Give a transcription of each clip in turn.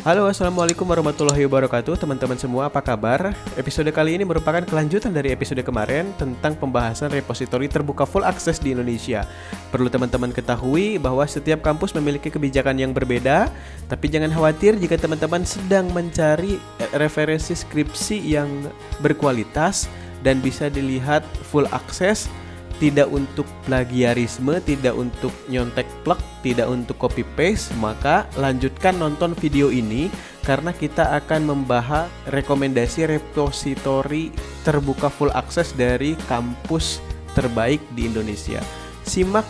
Halo, assalamualaikum warahmatullahi wabarakatuh, teman-teman semua. Apa kabar? Episode kali ini merupakan kelanjutan dari episode kemarin tentang pembahasan repositori terbuka full akses di Indonesia. Perlu teman-teman ketahui bahwa setiap kampus memiliki kebijakan yang berbeda, tapi jangan khawatir jika teman-teman sedang mencari referensi skripsi yang berkualitas dan bisa dilihat full akses. Tidak untuk plagiarisme, tidak untuk nyontek plek, tidak untuk copy paste, maka lanjutkan nonton video ini karena kita akan membahas rekomendasi repositori terbuka full akses dari kampus terbaik di Indonesia. Simak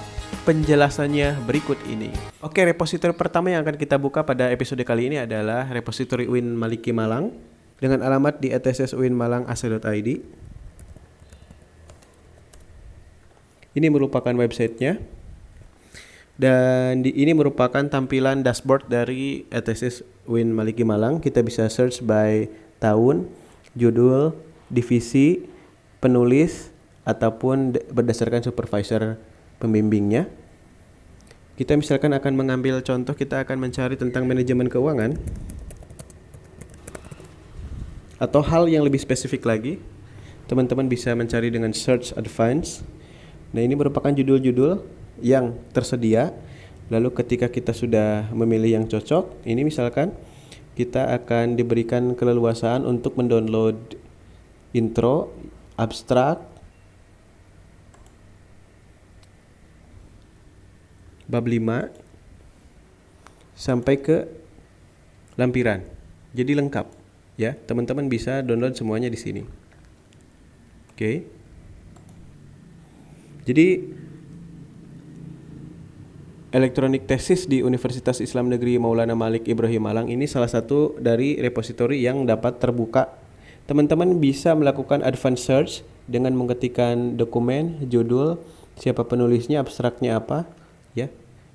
penjelasannya berikut ini. Oke, repositori pertama yang akan kita buka pada episode kali ini adalah repositori UIN Maliki Malang dengan alamat di @ssuinmalang.ac.id. Ini merupakan websitenya dan ini merupakan tampilan dashboard dari ETSS UIN Maliki Malang. Kita bisa search by tahun, judul, divisi, penulis, ataupun berdasarkan supervisor pembimbingnya. Kita misalkan akan mengambil contoh, kita akan mencari tentang manajemen keuangan atau hal yang lebih spesifik lagi. Teman-teman bisa mencari dengan search advance. Nah, ini merupakan judul-judul yang tersedia. Lalu ketika kita sudah memilih yang cocok, ini misalkan kita akan diberikan keleluasaan untuk mendownload intro, abstrak, bab 5 sampai ke lampiran. Jadi lengkap ya. Teman-teman bisa download semuanya di sini. Oke. Jadi elektronik tesis di Universitas Islam Negeri Maulana Malik Ibrahim Malang ini salah satu dari repositori yang dapat terbuka. Teman-teman bisa melakukan advanced search dengan mengetikkan dokumen, judul, siapa penulisnya, abstraknya apa, ya,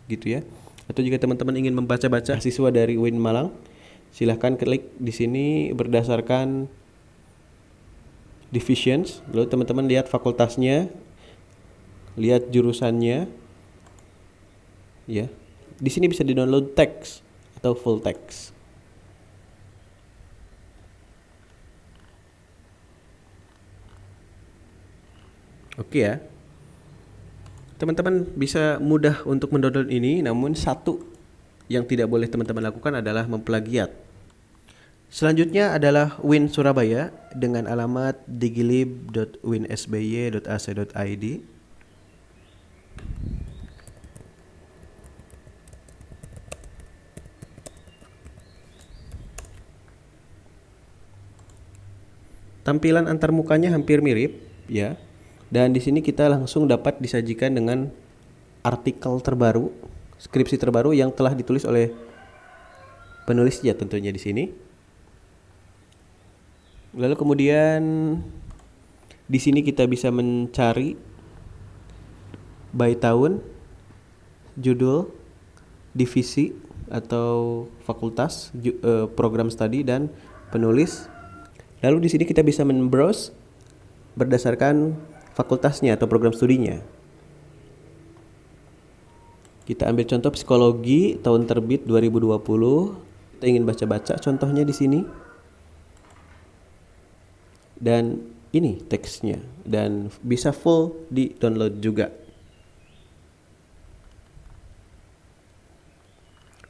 gitu ya. Atau jika teman-teman ingin membaca-baca siswa dari UIN Malang, silahkan klik di sini berdasarkan divisions. Lalu teman-teman lihat fakultasnya, lihat jurusannya, ya. Di sini bisa di-download teks atau full text. Oke ya. Teman-teman bisa mudah untuk mendownload ini, namun satu yang tidak boleh teman-teman lakukan adalah memplagiat. Selanjutnya adalah UIN Surabaya dengan alamat digilib.uinsby.ac.id. Tampilan antarmukanya hampir mirip ya. Dan di sini kita langsung dapat disajikan dengan artikel terbaru, skripsi terbaru yang telah ditulis oleh penulisnya tentunya di sini. Lalu kemudian di sini kita bisa mencari by tahun, judul, divisi atau fakultas, program studi dan penulis. Lalu di sini kita bisa men-browse berdasarkan fakultasnya atau program studinya. Kita ambil contoh psikologi tahun terbit 2020. Kita ingin baca-baca contohnya di sini. Dan ini teksnya dan bisa full di-download juga.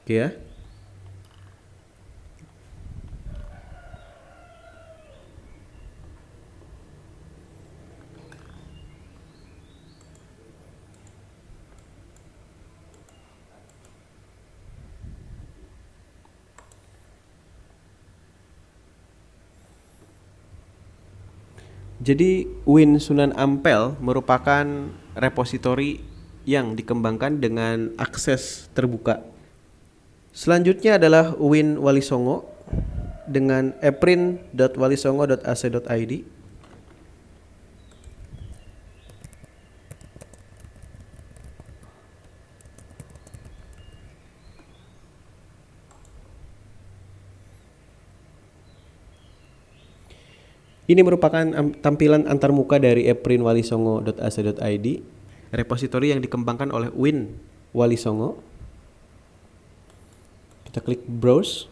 Oke ya. Jadi UIN Sunan Ampel merupakan repositori yang dikembangkan dengan akses terbuka. Selanjutnya adalah UIN Wali Songo dengan eprin.walisongo.ac.id. Ini merupakan tampilan antarmuka dari eprinwalisongo.ac.id, repositori yang dikembangkan oleh UIN Wali Songo. Kita klik browse.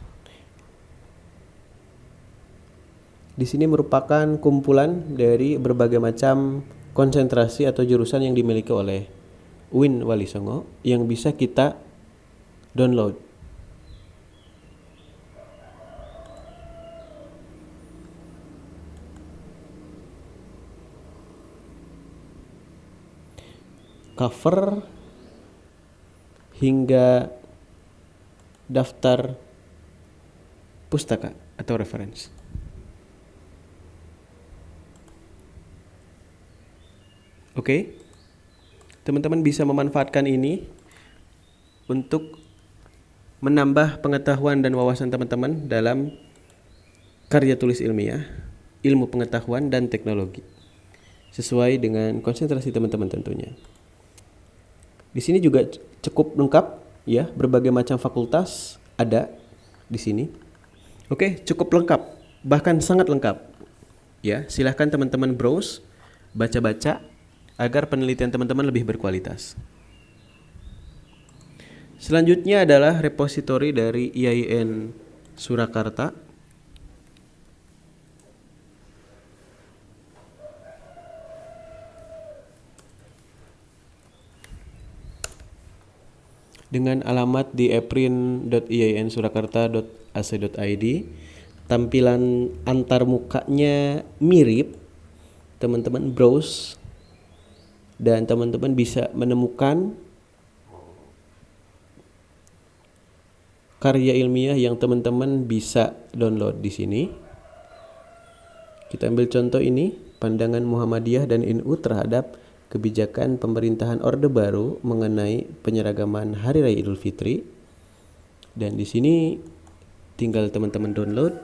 Di sini merupakan kumpulan dari berbagai macam konsentrasi atau jurusan yang dimiliki oleh UIN Wali Songo yang bisa kita download. Cover hingga daftar pustaka atau reference. Oke, teman-teman bisa memanfaatkan ini untuk menambah pengetahuan dan wawasan teman-teman dalam karya tulis ilmiah, ilmu pengetahuan dan teknologi, sesuai dengan konsentrasi teman-teman tentunya. Di sini juga cukup lengkap ya, berbagai macam fakultas ada di sini. Oke, cukup lengkap, bahkan sangat lengkap. Ya, silahkan teman-teman browse, baca-baca agar penelitian teman-teman lebih berkualitas. Selanjutnya adalah repositori dari IAIN Surakarta. Dengan alamat di eprin.iain.surakarta.ac.id. Tampilan antar mukanya mirip. Teman-teman browse dan teman-teman bisa menemukan karya ilmiah yang teman-teman bisa download di sini. Kita ambil contoh ini, pandangan Muhammadiyah dan NU terhadap kebijakan pemerintahan Orde Baru mengenai penyeragaman Hari Raya Idul Fitri. Dan di sini tinggal teman-teman download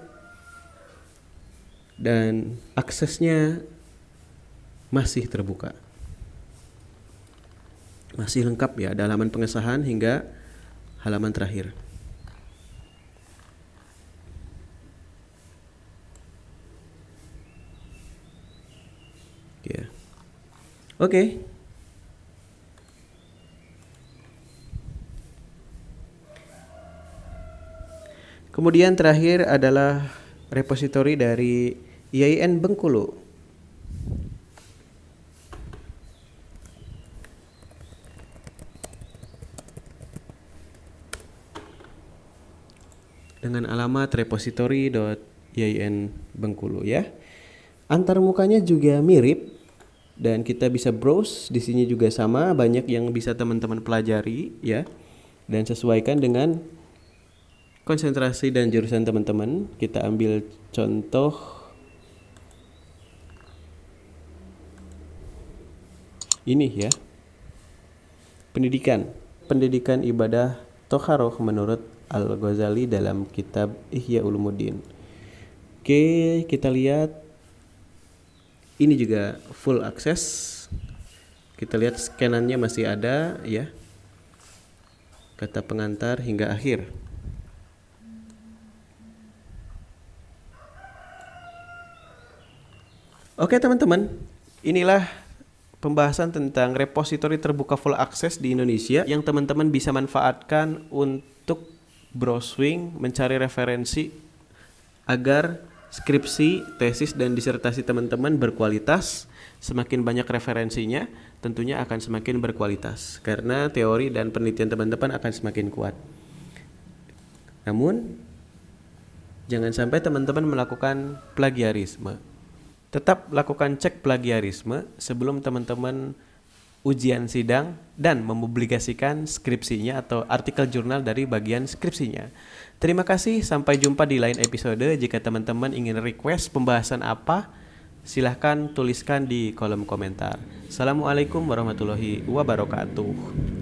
dan aksesnya masih terbuka. Masih lengkap ya, ada halaman pengesahan hingga halaman terakhir. Ya. Oke. Kemudian terakhir adalah repositori dari IAIN Bengkulu. Dengan alamat repository.iain Bengkulu ya. Antar mukanya juga mirip dan kita bisa browse di sini juga sama, banyak yang bisa teman-teman pelajari ya. Dan sesuaikan dengan konsentrasi dan jurusan teman-teman. Kita ambil contoh ini ya. Pendidikan ibadah Toharoh menurut Al-Ghazali dalam kitab Ihya Ulumuddin. Oke, kita lihat ini juga full access. Kita lihat scanannya masih ada ya. Kata pengantar hingga akhir. Oke teman-teman, inilah pembahasan tentang repositori terbuka full access di Indonesia yang teman-teman bisa manfaatkan untuk browsing, mencari referensi agar skripsi, tesis, dan disertasi teman-teman berkualitas. Semakin banyak referensinya, tentunya akan semakin berkualitas karena teori dan penelitian teman-teman akan semakin kuat. Namun, jangan sampai teman-teman melakukan plagiarisme. Tetap lakukan cek plagiarisme sebelum teman-teman ujian sidang dan mempublikasikan skripsinya atau artikel jurnal dari bagian skripsinya. Terima kasih, sampai jumpa di lain episode. Jika teman-teman ingin request pembahasan apa, silahkan tuliskan di kolom komentar. Assalamualaikum warahmatullahi wabarakatuh.